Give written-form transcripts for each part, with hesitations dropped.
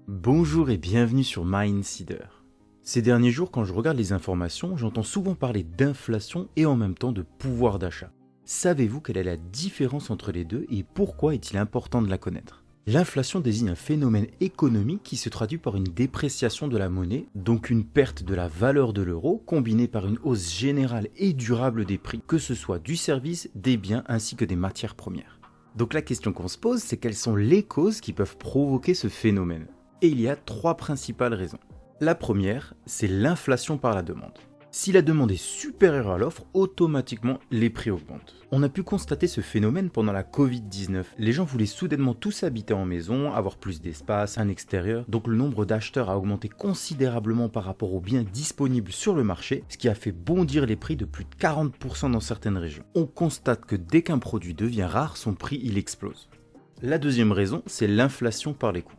Bonjour et bienvenue sur Mindseeder. Ces derniers jours, quand je regarde les informations, j'entends souvent parler d'inflation et en même temps de pouvoir d'achat. Savez-vous quelle est la différence entre les deux et pourquoi est-il important de la connaître? L'inflation désigne un phénomène économique qui se traduit par une dépréciation de la monnaie, donc une perte de la valeur de l'euro combinée par une hausse générale et durable des prix, que ce soit du service, des biens ainsi que des matières premières. Donc la question qu'on se pose, c'est quelles sont les causes qui peuvent provoquer ce phénomène? Et il y a trois principales raisons. La première, c'est l'inflation par la demande. Si la demande est supérieure à l'offre, automatiquement les prix augmentent. On a pu constater ce phénomène pendant la Covid-19. Les gens voulaient soudainement tous habiter en maison, avoir plus d'espace, un extérieur, donc le nombre d'acheteurs a augmenté considérablement par rapport aux biens disponibles sur le marché, ce qui a fait bondir les prix de plus de 40% dans certaines régions. On constate que dès qu'un produit devient rare, son prix il explose. La deuxième raison, c'est l'inflation par les coûts.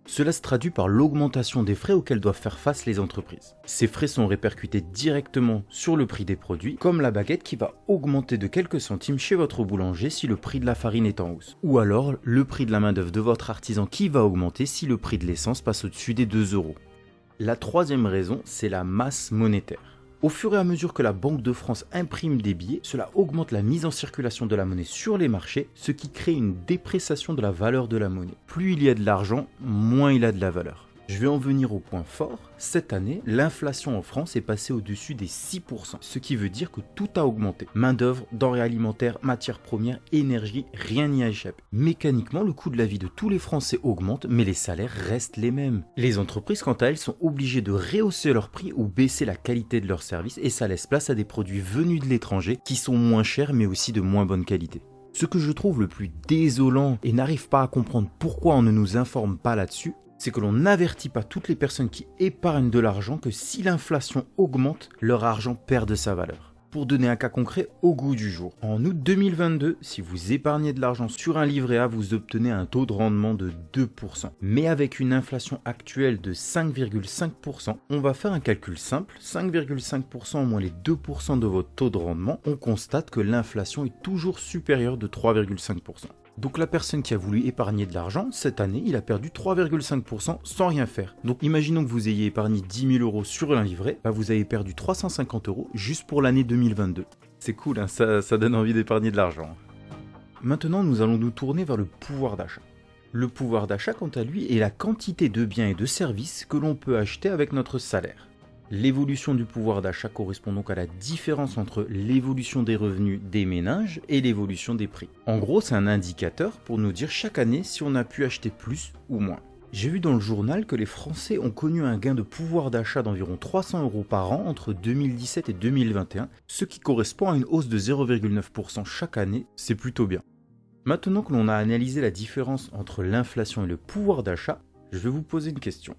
Cela se traduit par l'augmentation des frais auxquels doivent faire face les entreprises. Ces frais sont répercutés directement sur le prix des produits, comme la baguette qui va augmenter de quelques centimes chez votre boulanger si le prix de la farine est en hausse. Ou alors le prix de la main-d'œuvre de votre artisan qui va augmenter si le prix de l'essence passe au-dessus des 2 €. La troisième raison, c'est la masse monétaire. Au fur et à mesure que la Banque de France imprime des billets, cela augmente la mise en circulation de la monnaie sur les marchés, ce qui crée une dépréciation de la valeur de la monnaie. Plus il y a de l'argent, moins il a de la valeur. Je vais en venir au point fort. Cette année, l'inflation en France est passée au-dessus des 6%, ce qui veut dire que tout a augmenté. Main-d'œuvre, denrées alimentaires, matières premières, énergie, rien n'y a échappé. Mécaniquement, le coût de la vie de tous les Français augmente, mais les salaires restent les mêmes. Les entreprises, quant à elles, sont obligées de rehausser leurs prix ou baisser la qualité de leurs services, et ça laisse place à des produits venus de l'étranger qui sont moins chers, mais aussi de moins bonne qualité. Ce que je trouve le plus désolant et n'arrive pas à comprendre pourquoi on ne nous informe pas là-dessus, c'est que l'on n'avertit pas toutes les personnes qui épargnent de l'argent que si l'inflation augmente, leur argent perd de sa valeur. Pour donner un cas concret au goût du jour, en août 2022, si vous épargnez de l'argent sur un livret A, vous obtenez un taux de rendement de 2%. Mais avec une inflation actuelle de 5,5%, on va faire un calcul simple, 5,5% moins les 2% de votre taux de rendement, on constate que l'inflation est toujours supérieure de 3,5%. Donc la personne qui a voulu épargner de l'argent, cette année, il a perdu 3,5% sans rien faire. Donc imaginons que vous ayez épargné 10 000 € sur un livret, vous avez perdu 350 € juste pour l'année 2022. C'est cool, hein, ça donne envie d'épargner de l'argent. Maintenant, nous allons nous tourner vers le pouvoir d'achat. Le pouvoir d'achat, quant à lui, est la quantité de biens et de services que l'on peut acheter avec notre salaire. L'évolution du pouvoir d'achat correspond donc à la différence entre l'évolution des revenus des ménages et l'évolution des prix. En gros, c'est un indicateur pour nous dire chaque année si on a pu acheter plus ou moins. J'ai vu dans le journal que les Français ont connu un gain de pouvoir d'achat d'environ 300 € par an entre 2017 et 2021, ce qui correspond à une hausse de 0,9% chaque année, c'est plutôt bien. Maintenant que l'on a analysé la différence entre l'inflation et le pouvoir d'achat, je vais vous poser une question.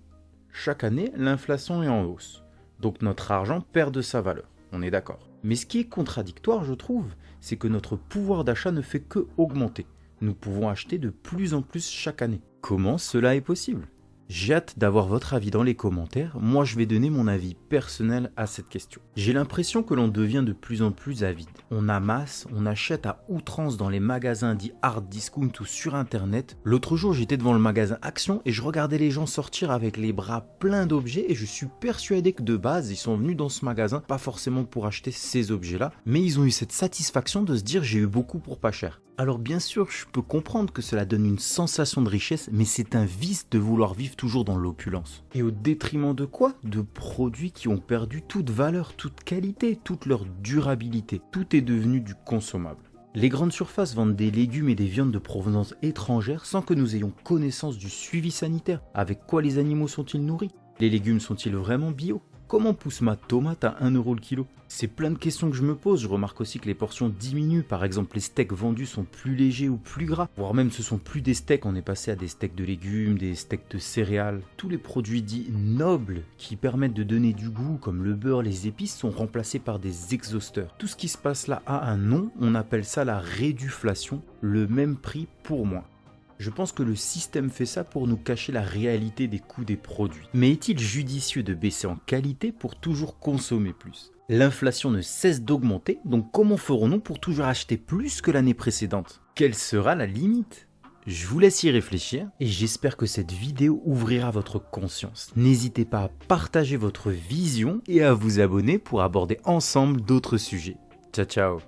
Chaque année, l'inflation est en hausse. Donc notre argent perd de sa valeur, on est d'accord. Mais ce qui est contradictoire, je trouve, c'est que notre pouvoir d'achat ne fait que augmenter. Nous pouvons acheter de plus en plus chaque année. Comment cela est possible? J'ai hâte d'avoir votre avis dans les commentaires. Moi, je vais donner mon avis personnel à cette question. J'ai l'impression que l'on devient de plus en plus avide. On amasse, on achète à outrance dans les magasins dits hard discount ou sur internet. L'autre jour, j'étais devant le magasin Action et je regardais les gens sortir avec les bras pleins d'objets et je suis persuadé que de base, ils sont venus dans ce magasin pas forcément pour acheter ces objets-là, mais ils ont eu cette satisfaction de se dire j'ai eu beaucoup pour pas cher. Alors bien sûr, je peux comprendre que cela donne une sensation de richesse, mais c'est un vice de vouloir vivre toujours dans l'opulence. Et au détriment de quoi? De produits qui ont perdu toute valeur, toute qualité, toute leur durabilité. Tout est devenu du consommable. Les grandes surfaces vendent des légumes et des viandes de provenance étrangère sans que nous ayons connaissance du suivi sanitaire. Avec quoi les animaux sont-ils nourris? Les légumes sont-ils vraiment bio? Comment pousse ma tomate à 1 € le kilo? C'est plein de questions que je me pose. Je remarque aussi que les portions diminuent. Par exemple, les steaks vendus sont plus légers ou plus gras. Voire même ce sont plus des steaks, on est passé à des steaks de légumes, des steaks de céréales. Tous les produits dits nobles qui permettent de donner du goût, comme le beurre, les épices, sont remplacés par des exhausteurs. Tout ce qui se passe là a un nom, on appelle ça la réduflation, le même prix pour moins. Je pense que le système fait ça pour nous cacher la réalité des coûts des produits. Mais est-il judicieux de baisser en qualité pour toujours consommer plus? L'inflation ne cesse d'augmenter, donc comment ferons-nous pour toujours acheter plus que l'année précédente? Quelle sera la limite? Je vous laisse y réfléchir et j'espère que cette vidéo ouvrira votre conscience. N'hésitez pas à partager votre vision et à vous abonner pour aborder ensemble d'autres sujets. Ciao ciao.